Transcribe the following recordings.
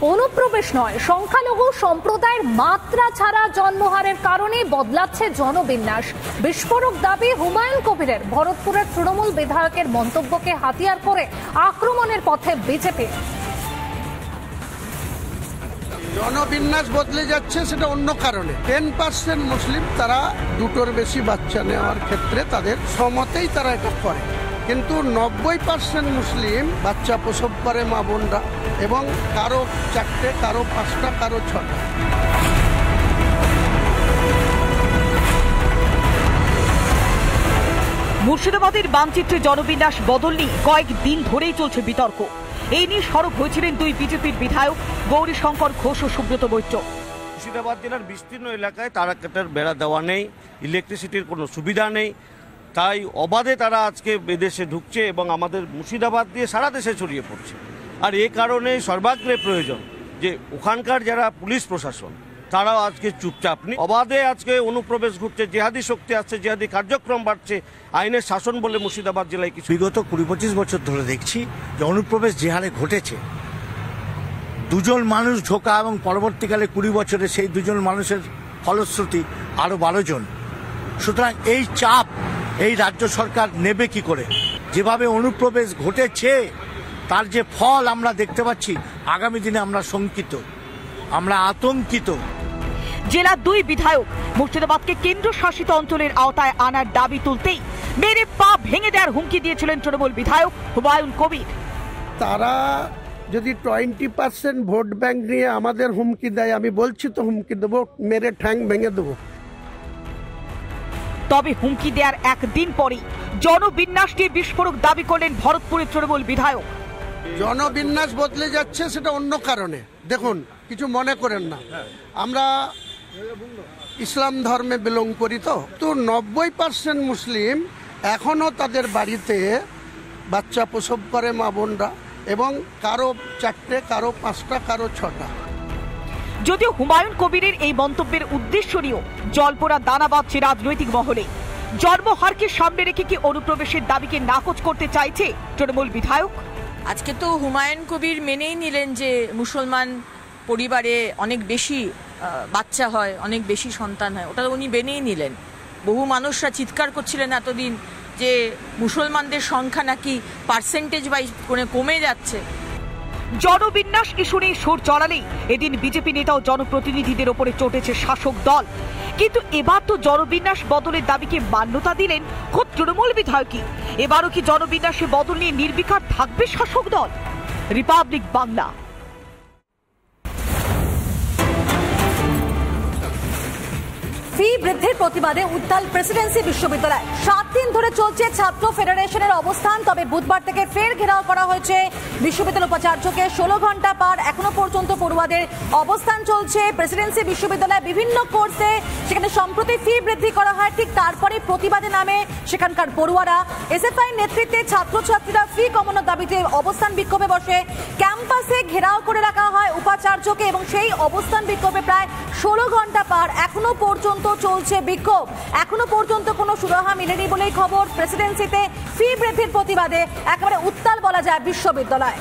অনুপ্রবেশ নয়, সংখ্যালঘু সম্প্রদায়ের মাত্রা ছাড়া জন্মহারের কারণে বদলাচ্ছে জনবিন্যাস। বিস্ফোরক দাবি হুমায়ুন কবিরের। ভরতপুরের তৃণমূল বিধায়কের মন্তব্যকে হাতিয়ার করে আক্রমণের পথে বিজেপি। জনবিন্যাস বদলে যাচ্ছে, সেটা অন্য কারণে। 10% মুসলিম তারা দুটোর বেশি বাচ্চা নেওয়ার ক্ষেত্রে তাদের সমতেই তারা এটা করে, কিন্তু 90% মুসলিম বাচ্চা প্রসব করে মা বোনরা, এবং কারো 4টে, কারো 5টা, কারো 6টা। মুর্শিদাবাদের মানচিত্রে জনবিন্যাস বদল নিয়ে কয়েকদিন ধরেই চলছে বিতর্ক। এই নিয়ে সরব হয়েছিলেন দুই বিজেপির বিধায়ক গৌরীশঙ্কর ঘোষ ও সুব্রত বৈদ্য। মুর্শিদাবাদ জেলার বিস্তীর্ণ এলাকায় তারাকাটার বেড়া দেওয়া নেই, ইলেকট্রিসিটির কোনো সুবিধা নেই, তাই অবাধে তারা আজকে বিদেশে ঢুকছে এবং আমাদের মুর্শিদাবাদ দিয়ে সারা দেশে ছড়িয়ে পড়ছে। আর এ কারণে সর্বাগ্রে প্রয়োজন যে ওখানকার যারা পুলিশ প্রশাসন তারাও আজকে চুপচাপ নেই। অবাধে আজকে অনুপ্রবেশ ঘটছে, জেহাদি শক্তি আসছে, জেহাদি কার্যক্রম বাড়ছে। আইনের শাসন বলে মুর্শিদাবাদ জেলায় কিছু বিগত 20-25 বছর ধরে দেখছি যে অনুপ্রবেশ যে হারে ঘটেছে, দুজন মানুষ ঢোকা এবং পরবর্তীকালে 20 বছরে সেই দুজন মানুষের ফলশ্রুতি আরো 12 জন। সুতরাং এই চাপ এই রাজ্য সরকার নেবে কি করে? যেভাবে অনুপ্রবেশ ঘটেছে তার যে ফল আমরা দেখতে পাচ্ছি, আগামী দিনে আমরা শঙ্কিত, আমরা আতঙ্কিত। জেলার দুই বিধায়ক মুর্শিদাবাদকে কেন্দ্র শাসিত অঞ্চলের আওতায় আনার দাবি তুলতেই মেরে পা ভেঙে দেওয়ার হুমকি দিয়েছিলেন তৃণমূল বিধায়ক হুমায়ুন কবির। তারা যদি 20% ভোট ব্যাংক নিয়ে আমাদের হুমকি দেয়, আমি বলছি তো হুমকি দেবো, মেরে ঠ্যাং ভেঙে দেবো। তবে হুমকি দেওয়ার একদিন পরেই জনবিন্যাস নিয়ে বিস্ফোরক দাবি করলেন ভরতপুরের তৃণমূল বিধায়ক। জনবিন্যাস বদলে যাচ্ছে, সেটা অন্য কারণে। দেখুন, কিছু মনে করেন না, আমরা ইসলাম ধর্মে বিলং করি, তো 90% মুসলিম এখনো তাদের বাড়িতে বাচ্চা প্রসব করে মা বোনরা, এবং কারো 4টে, কারো 5টা, কারো 6টা। যদিও হুমায়ুন কবিরের এই মন্তব্যের উদ্দেশ্য নিয়েও জল্পনা দানা বাঁধছে রাজনৈতিক মহলে। জন্মহারকে সামনে রেখে কি অনুপ্রবেশের দাবিকে নাকচ করতে চাইছে তৃণমূল বিধায়ক? আজকে তো হুমায়ুন কবির মেনেই নিলেন যে মুসলমান পরিবারে অনেক বেশি বাচ্চা হয়, অনেক বেশি সন্তান হয়, ওটা উনি মেনেই নিলেন। বহু মানুষরা চিৎকার করছিলেন এতদিন যে মুসলমানদের সংখ্যা নাকি পার্সেন্টেজ ওয়াইজ কমে যাচ্ছে। জনবিন্যাস ইস্যু নিয়ে সুর চড়ালেই এদিন বিজেপি নেতা ও জনপ্রতিনিধিদের ওপরে চটেছে শাসক দল। কিন্তু এবার তো জনবিন্যাস বদলের দাবিকে মান্যতা দিলেন খোদ তৃণমূল বিধায়কই। এবারও কি জনবিন্যাসে বদল নিয়ে নির্বিকার থাকবে শাসক দল? রিপাবলিক বাংলা। ফি বৃদ্ধির প্রতিবাদে উত্তাল প্রেসিডেন্সি বিশ্ববিদ্যালয়। 7 দিন ধরে চলছে ছাত্র ফেডারেশনের অবস্থান। তবে বুধবার থেকে ফের ঘেরাও করা হয়েছে বিশ্ববিদ্যালয় উপাচার্যকে। 16 ঘন্টা পার এখনো পর্যন্ত পড়ুয়াদের অবস্থান চলছে। প্রেসিডেন্সি বিশ্ববিদ্যালয়ে বিভিন্ন কোর্সে সেখানে সম্প্রতি ফি বৃদ্ধি করা হয়, ঠিক তারপরে প্রতিবাদে নামে সেখানকার পড়ুয়ারা। এসএফআই নেতৃত্বে ছাত্রছাত্রীরা ফি কমানোর দাবিতে অবস্থান বিক্ষোভে বসে। ক্যাম্পাসে ঘেরাও করে রাখা হয় উপাচার্যকে, এবং সেই অবস্থান বিক্ষোভে প্রায় 16 ঘন্টা পার এখনো পর্যন্ত চলছে বিক্ষোভ। এখনো পর্যন্ত কোনো সুরাহা মিলেনি বলেই খবর। প্রেসিডেন্সিতে ফি বৃদ্ধির প্রতিবাদে একেবারে উত্তাল বলা যায় বিশ্ববিদ্যালয়।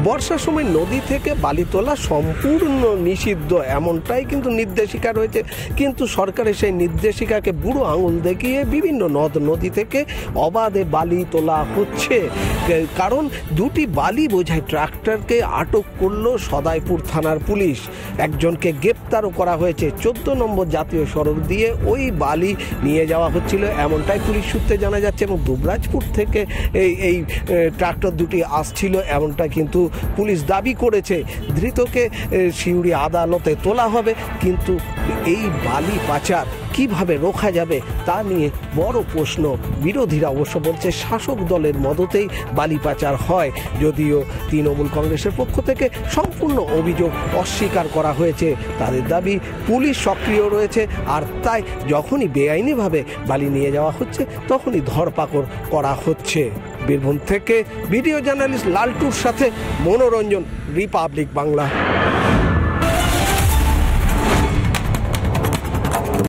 বর্ষার সময় নদী থেকে বালি তোলা সম্পূর্ণ নিষিদ্ধ, এমনটাই কিন্তু নির্দেশিকা রয়েছে। কিন্তু সরকারের সেই নির্দেশিকাকে বুড়ো আঙুল দেখিয়ে বিভিন্ন নদ নদী থেকে অবাধে বালি তোলা হচ্ছে। কারণ 2টি বালি বোঝাই ট্রাক্টরকে আটক করলো সদাইপুর থানার পুলিশ। একজনকে গ্রেপ্তারও করা হয়েছে। 14 নম্বর জাতীয় সড়ক দিয়ে ওই বালি নিয়ে যাওয়া হচ্ছিল, এমনটাই পুলিশ সূত্রে জানা যাচ্ছে। এবং দুবরাজপুর থেকে এই ট্রাক্টর 2টি আসছিল, এমনটা কিন্তু পুলিশ দাবি করেছে। ধৃতকে সিউড়ি আদালতে তোলা হবে। কিন্তু এই বালি পাচার কিভাবে রোখা যাবে তা নিয়ে বড় প্রশ্ন। বিরোধীরা অবশ্য বলছে শাসক দলের মদতেই বালি পাচার হয়, যদিও তৃণমূল কংগ্রেসের পক্ষ থেকে সম্পূর্ণ অভিযোগ অস্বীকার করা হয়েছে। তাদের দাবি পুলিশ সক্রিয় রয়েছে, আর তাই যখনই বেআইনিভাবে বালি নিয়ে যাওয়া হচ্ছে তখনই ধরপাকড় করা হচ্ছে। বীরভূম থেকে ভিডিও জার্নালিস্ট লালটুর সাথে মনোরঞ্জন, রিপাবলিক বাংলা।